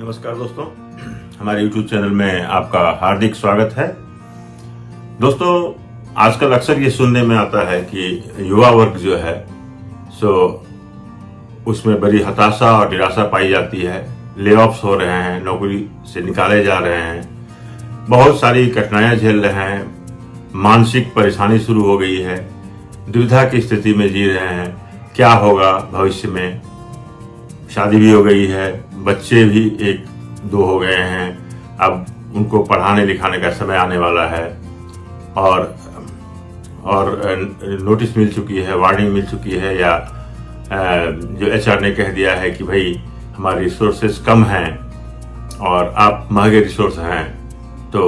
नमस्कार दोस्तों, हमारे YouTube चैनल में आपका हार्दिक स्वागत है। दोस्तों, आजकल अक्सर ये सुनने में आता है कि युवा वर्ग जो है सो उसमें बड़ी हताशा और निराशा पाई जाती है। ले ऑफ्स हो रहे हैं, नौकरी से निकाले जा रहे हैं, बहुत सारी कठिनाइयां झेल रहे हैं, मानसिक परेशानी शुरू हो गई है, दुविधा की स्थिति में जी रहे हैं, क्या होगा भविष्य में। शादी भी हो गई है, बच्चे भी एक दो हो गए हैं, अब उनको पढ़ाने लिखाने का समय आने वाला है और नोटिस मिल चुकी है, वार्निंग मिल चुकी है, या जो HR ने कह दिया है कि भाई हमारे रिसोर्सेज कम हैं और आप महंगे रिसोर्स हैं। तो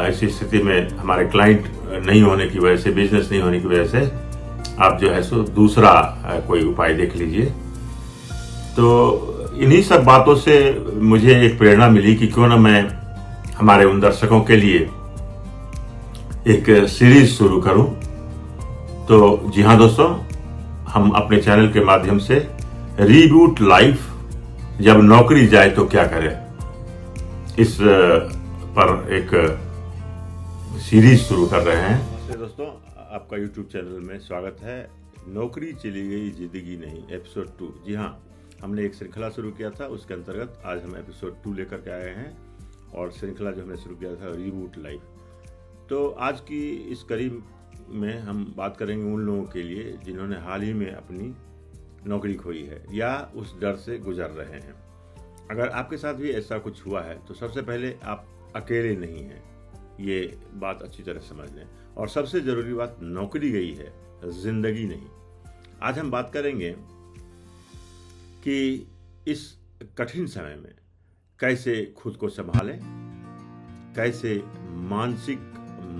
ऐसी स्थिति में हमारे क्लाइंट नहीं होने की वजह से, बिजनेस नहीं होने की वजह से आप जो है सो दूसरा कोई उपाय देख लीजिए। तो इन्हीं सब बातों से मुझे एक प्रेरणा मिली कि क्यों ना मैं हमारे उन दर्शकों के लिए एक सीरीज शुरू करूं। तो जी हाँ दोस्तों, हम अपने चैनल के माध्यम से रीबूट लाइफ, जब नौकरी जाए तो क्या करें, इस पर एक सीरीज शुरू कर रहे हैं। नमस्ते दोस्तों, आपका YouTube चैनल में स्वागत है। नौकरी चली गई जिंदगी नहीं, एपिसोड 2। जी हाँ, हमने एक श्रृंखला शुरू किया था, उसके अंतर्गत आज हम एपिसोड 2 लेकर के आए हैं और श्रृंखला जो हमने शुरू किया था रीबूट लाइफ। तो आज की इस कड़ी में हम बात करेंगे उन लोगों के लिए जिन्होंने हाल ही में अपनी नौकरी खोई है या उस डर से गुजर रहे हैं। अगर आपके साथ भी ऐसा कुछ हुआ है तो सबसे पहले आप अकेले नहीं हैं, ये बात अच्छी तरह समझ लें। और सबसे ज़रूरी बात, नौकरी गई है, जिंदगी नहीं। आज हम बात करेंगे कि इस कठिन समय में कैसे खुद को संभालें, कैसे मानसिक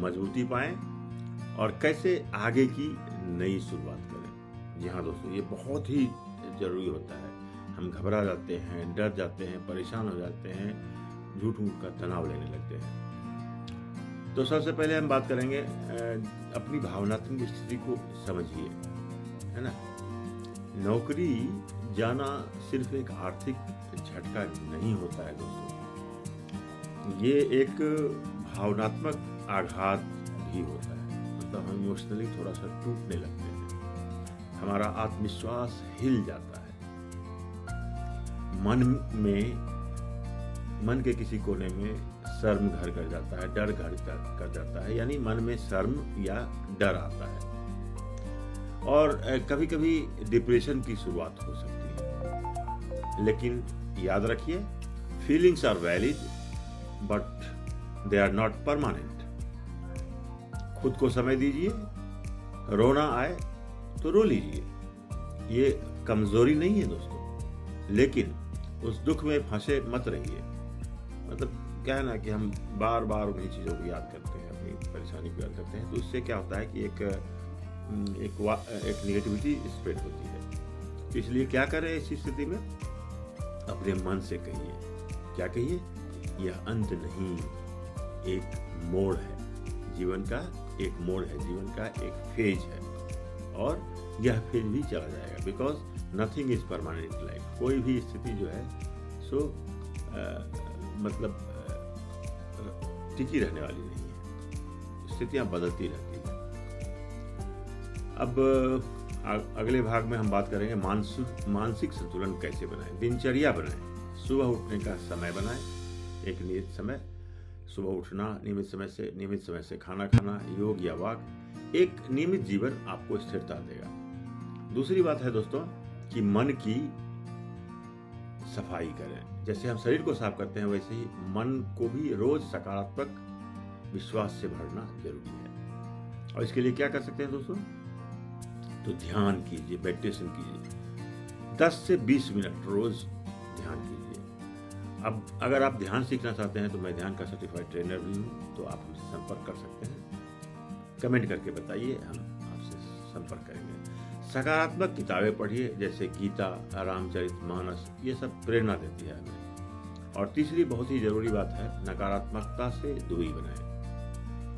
मजबूती पाएं और कैसे आगे की नई शुरुआत करें। जी हाँ दोस्तों, ये बहुत ही ज़रूरी होता है। हम घबरा जाते हैं, डर जाते हैं, परेशान हो जाते हैं, झूठ मूठ का तनाव लेने लगते हैं। तो सबसे पहले हम बात करेंगे अपनी भावनात्मक स्थिति को समझिए, है ना। नौकरी जाना सिर्फ एक आर्थिक झटका नहीं होता है दोस्तों, ये एक भावनात्मक आघात भी होता है। मतलब हम इमोशनली थोड़ा सा टूटने लगते हैं, हमारा आत्मविश्वास हिल जाता है, मन के किसी कोने में शर्म घर कर जाता है, डर घर कर जाता है, यानी मन में शर्म या डर आता है। और कभी कभी डिप्रेशन की शुरुआत हो सकती है। लेकिन याद रखिए, feelings are valid but they are not permanent. खुद को समय दीजिए, रोना आए तो रो लीजिए, ये कमजोरी नहीं है दोस्तों। लेकिन उस दुख में फंसे मत रहिए। मतलब क्या है ना कि हम बार बार उन्हीं चीज़ों को याद करते हैं, अपनी परेशानी को याद करते हैं, तो इससे क्या होता है कि एक नेगेटिविटी स्प्रेड होती है। इसलिए क्या करें इस स्थिति में, अपने मन से कहिए, क्या कहिए, यह अंत नहीं, एक मोड़ है जीवन का, एक मोड़ है जीवन का, एक फेज है और यह फेज भी चला जाएगा। Because nothing is permanent life. कोई भी स्थिति जो है सो मतलब टिकी रहने वाली नहीं है, स्थितियां बदलती रहती है। अब अगले भाग में हम बात करेंगे मानसिक संतुलन कैसे बनाएं, दिनचर्या बनाएं, सुबह उठने का समय बनाएं, एक नियत समय, सुबह उठना, नियमित समय से खाना खाना, योग या वॉक, एक नियमित जीवन आपको स्थिरता देगा। दूसरी बात है दोस्तों कि मन की सफाई करें। जैसे हम शरीर को साफ करते हैं, वैसे ही मन को भी रोज सकारात्मक विश्वास से भरना जरूरी है। और इसके लिए क्या कर सकते हैं दोस्तों, तो ध्यान कीजिए, मेडिटेशन कीजिए, 10 से 20 मिनट रोज ध्यान कीजिए। अब अगर आप ध्यान सीखना चाहते हैं तो मैं ध्यान का सर्टिफाइड ट्रेनर भी हूँ, तो आप हमसे संपर्क कर सकते हैं। कमेंट करके बताइए, हम आपसे संपर्क करेंगे। सकारात्मक किताबें पढ़िए, जैसे गीता, रामचरितमानस, ये सब प्रेरणा देती है हमें। और तीसरी बहुत ही जरूरी बात है, नकारात्मकता से दूरी बनाएं,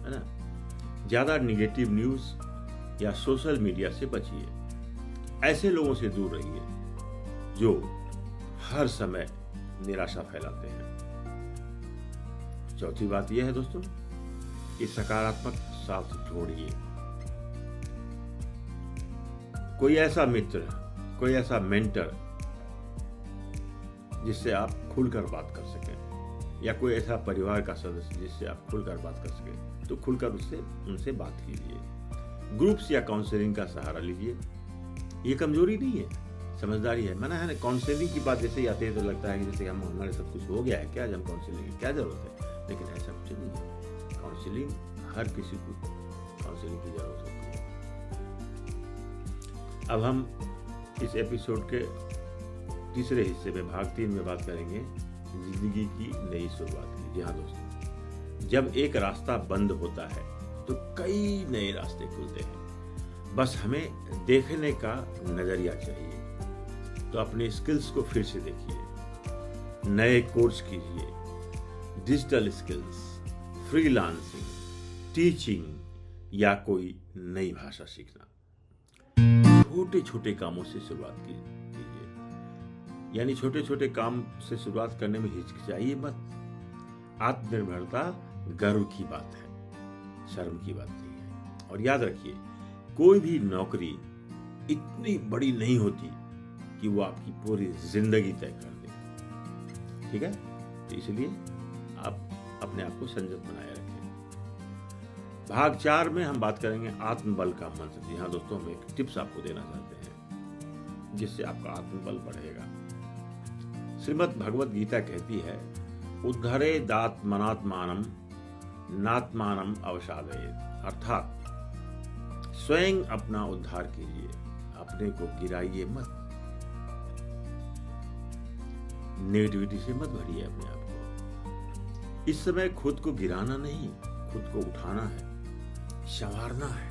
है ना। ज़्यादा निगेटिव न्यूज़ या सोशल मीडिया से बचिए। ऐसे लोगों से दूर रहिए जो हर समय निराशा फैलाते हैं। चौथी बात यह है दोस्तों कि सकारात्मक साथ ढूंढिए। कोई ऐसा मित्र, कोई ऐसा मेंटर जिससे आप खुलकर बात कर सकें, या कोई ऐसा परिवार का सदस्य जिससे आप खुलकर बात कर सकें, तो खुलकर उनसे बात कीजिए। ग्रुप्स या काउंसलिंग का सहारा लीजिए। ये कमजोरी नहीं है, समझदारी है। मना है ना, काउंसलिंग की बात जैसे ही आती है तो लगता है कि जैसे हमारे सब कुछ हो गया है, क्या हम काउंसलिंग की क्या जरूरत है, लेकिन ऐसा कुछ नहीं है। काउंसलिंग हर किसी को काउंसलिंग की जरूरत होती है। अब हम इस एपिसोड के तीसरे हिस्से में भाग 3 में बात करेंगे जिंदगी की नई शुरुआत की। जी हाँ दोस्तों, जब एक रास्ता बंद होता है तो कई नए रास्ते खुलते हैं। बस हमें देखने का नजरिया चाहिए। तो अपने स्किल्स को फिर से देखिए, नए कोर्स कीजिए, डिजिटल स्किल्स, फ्रीलांसिंग, टीचिंग या कोई नई भाषा सीखना। छोटे छोटे कामों से शुरुआत कीजिए, यानी छोटे छोटे काम से शुरुआत करने में हिचकिचाइए मत। आत्मनिर्भरता गर्व की बात है, शर्म की बात नहीं है। और याद रखिए, कोई भी नौकरी इतनी बड़ी नहीं होती कि वो आपकी पूरी जिंदगी तय कर दे। ठीक है, तो इसलिए आप अपने आप को संयत बनाए रखें। भाग 4 में हम बात करेंगे आत्मबल का मंत्र। जी हाँ दोस्तों, हम एक टिप्स आपको देना चाहते हैं जिससे आपका आत्मबल बढ़ेगा। श्रीमद् भगवत गीता कहती है, उद्धरेदात्मनात्मानम नात्मानम अवसादयेत्। अर्थात स्वयं अपना उद्धार कीजिए, अपने को गिराइए मत। नेगेटिविटी से मत भरिए अपने आप को। इस समय खुद को गिराना नहीं, खुद को उठाना है, संवारना है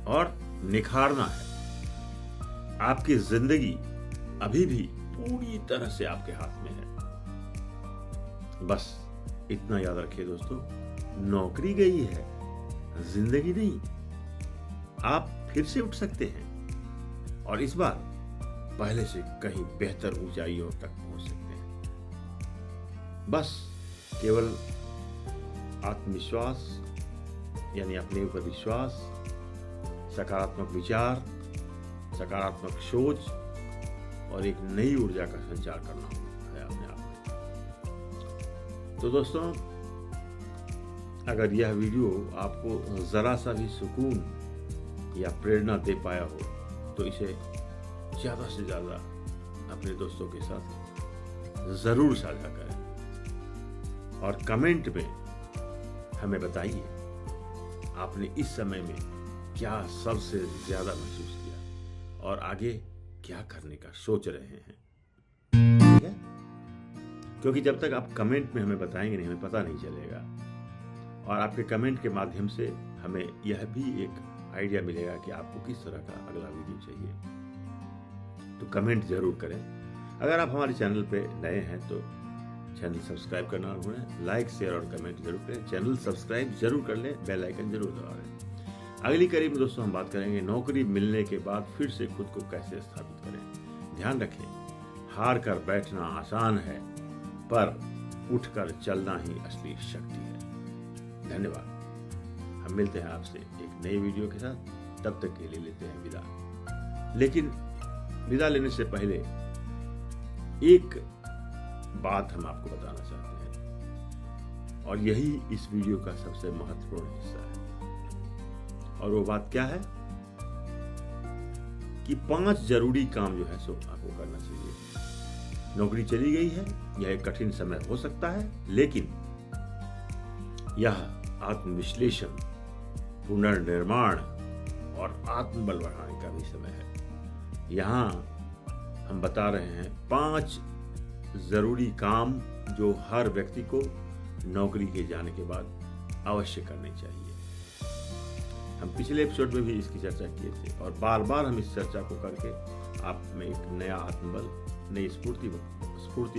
और निखारना है। आपकी जिंदगी अभी भी पूरी तरह से आपके हाथ में है। बस इतना याद रखिए दोस्तों, नौकरी गई है, जिंदगी नहीं। आप फिर से उठ सकते हैं और इस बार पहले से कहीं बेहतर ऊंचाइयों तक पहुंच सकते हैं। बस केवल आत्मविश्वास, यानी अपने ऊपर विश्वास, सकारात्मक विचार, सकारात्मक सोच और एक नई ऊर्जा का संचार करना है अपने आप में। तो दोस्तों, अगर यह वीडियो आपको जरा सा भी सुकून या प्रेरणा दे पाया हो तो इसे ज्यादा से ज्यादा अपने दोस्तों के साथ जरूर साझा करें और कमेंट में हमें बताइए आपने इस समय में क्या सबसे ज्यादा महसूस किया और आगे क्या करने का सोच रहे हैं। ठीक है, क्योंकि जब तक आप कमेंट में हमें बताएंगे नहीं, हमें पता नहीं चलेगा। और आपके कमेंट के माध्यम से हमें यह भी एक आइडिया मिलेगा कि आपको किस तरह का अगला वीडियो चाहिए। तो कमेंट जरूर करें। अगर आप हमारे चैनल पे नए हैं तो चैनल सब्सक्राइब करना ना भूलें। लाइक, शेयर और कमेंट जरूर करें। चैनल सब्सक्राइब जरूर कर लें, बेल आइकन जरूर दबा लें। अगली कड़ी में दोस्तों हम बात करेंगे नौकरी मिलने के बाद फिर से खुद को कैसे स्थापित करें। ध्यान रखें, हार कर बैठना आसान है, पर उठकर चलना ही असली शक्ति है। धन्यवाद। हम मिलते हैं आपसे एक नई वीडियो के साथ। तब तक के लिए लेते हैं विदा। लेकिन विदा लेने से पहले एक बात हम आपको बताना चाहते हैं, और यही इस वीडियो का सबसे महत्वपूर्ण हिस्सा है। और वो बात क्या है कि 5 जरूरी काम जो है सो आपको करना चाहिए। नौकरी चली गई है, यह एक कठिन समय हो सकता है, लेकिन यह आत्मविश्लेषण, पुनर्निर्माण और आत्मबल बढ़ाने का भी समय है। यहाँ हम बता रहे हैं 5 जरूरी काम जो हर व्यक्ति को नौकरी के जाने के बाद अवश्य करने चाहिए। हम पिछले एपिसोड में भी इसकी चर्चा किए थे और बार बार हम इस चर्चा को करके आप में एक नया आत्मबल, नई स्फूर्ति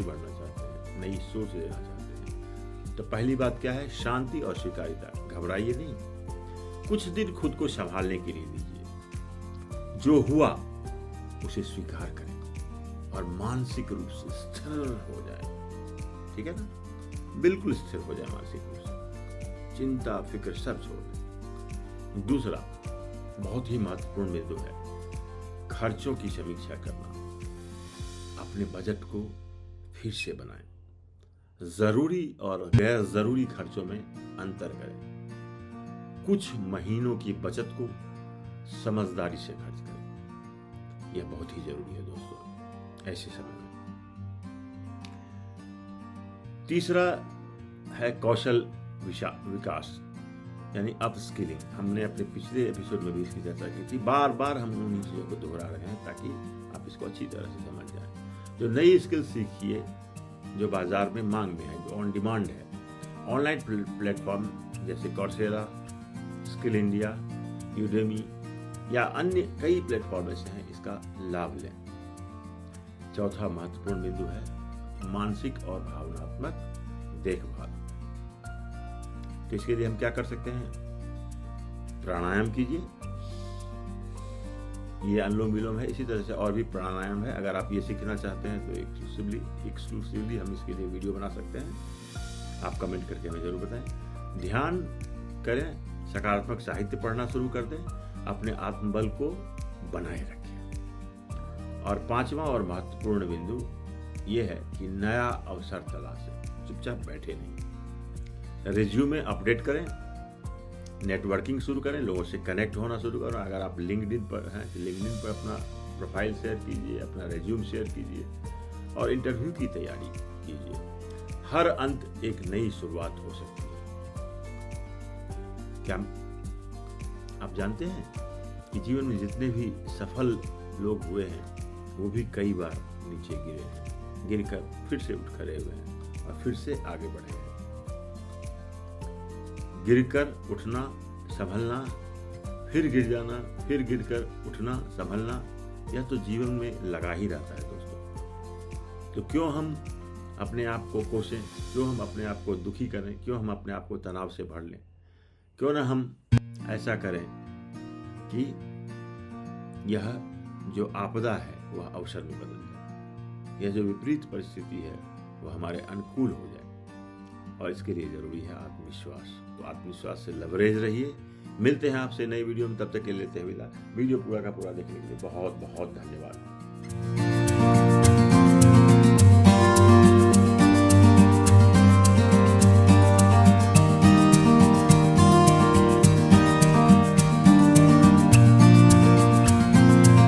बढ़ना चाहते हैं, नई सोच देना चाहते हैं। तो पहली बात क्या है? शांति और स्वीकार्यता। घबराइए नहीं, कुछ दिन खुद को संभालने के लिए दीजिए। जो हुआ उसे स्वीकार करें और मानसिक रूप से स्थिर हो जाए। ठीक है ना। बिल्कुल स्थिर हो जाए मानसिक रूप से, चिंता फिक्र सब छोड़ दें। दूसरा बहुत ही महत्वपूर्ण बिंदु है खर्चों की समीक्षा करना। अपने बजट को फिर से बनाएं, जरूरी और गैर जरूरी खर्चों में अंतर करें, कुछ महीनों की बचत को समझदारी से खर्च करें। यह बहुत ही जरूरी है दोस्तों ऐसे समय में। तीसरा है कौशल विकास यानी अप स्किलिंग। हमने अपने पिछले एपिसोड में भी इसकी चर्चा की थी, बार बार हम उन्हीं चीजों को दोहरा रहे हैं ताकि आप इसको अच्छी तरह से समझ जाएं। जो नई स्किल सीखिए जो बाजार में मांग में है, जो ऑन डिमांड है। ऑनलाइन प्लेटफॉर्म जैसे कॉर्सेरा, स्किल इंडिया, यूडेमी या अन्य कई प्लेटफॉर्म ऐसे हैं, इसका लाभ लें। चौथा महत्वपूर्ण बिंदु है मानसिक और भावनात्मक देखभाल। तो इसके लिए हम क्या कर सकते हैं? प्राणायाम कीजिए, ये अनुलोम विलोम है। इसी तरह से और भी प्राणायाम है। अगर आप ये सीखना चाहते हैं तो एक्सक्लूसिवली हम इसके लिए वीडियो बना सकते हैं। आप कमेंट करके हमें जरूर बताएं। ध्यान करें, सकारात्मक साहित्य पढ़ना शुरू कर दें, अपने आत्मबल को बनाए रखें। और पांचवा और महत्वपूर्ण बिंदु ये है कि नया अवसर तलाशें, चुपचाप बैठे नहीं। रिज्यूमे अपडेट करें, नेटवर्किंग शुरू करें, लोगों से कनेक्ट होना शुरू करें। अगर आप लिंक्डइन पर हैं तो लिंक्डइन पर अपना प्रोफाइल शेयर कीजिए, अपना रिज्यूम शेयर कीजिए और इंटरव्यू की तैयारी कीजिए। हर अंत एक नई शुरुआत हो सकती है। क्या आप जानते हैं कि जीवन में जितने भी सफल लोग हुए हैं वो भी कई बार नीचे गिरे हैं, गिरकर फिर से उठ खड़े हुए हैं और फिर से आगे बढ़े हैं। गिरकर उठना, संभलना, फिर गिर जाना, फिर गिरकर उठना, संभलना, यह तो जीवन में लगा ही रहता है दोस्तों। तो क्यों हम अपने आप को कोसें, क्यों हम अपने आप को दुखी करें, क्यों हम अपने आप को तनाव से भर लें? क्यों ना हम ऐसा करें कि यह जो आपदा है वह अवसर में बदल जाए, यह जो विपरीत परिस्थिति है वह हमारे अनुकूल हो जाए। और इसके लिए जरूरी है आत्मविश्वास। तो आत्मविश्वास से लबरेज रहिए। मिलते हैं आपसे नई वीडियो में, तब तक के लिए लेते हैं विदा। वीडियो पूरा का पूरा देखने के लिए बहुत बहुत धन्यवाद।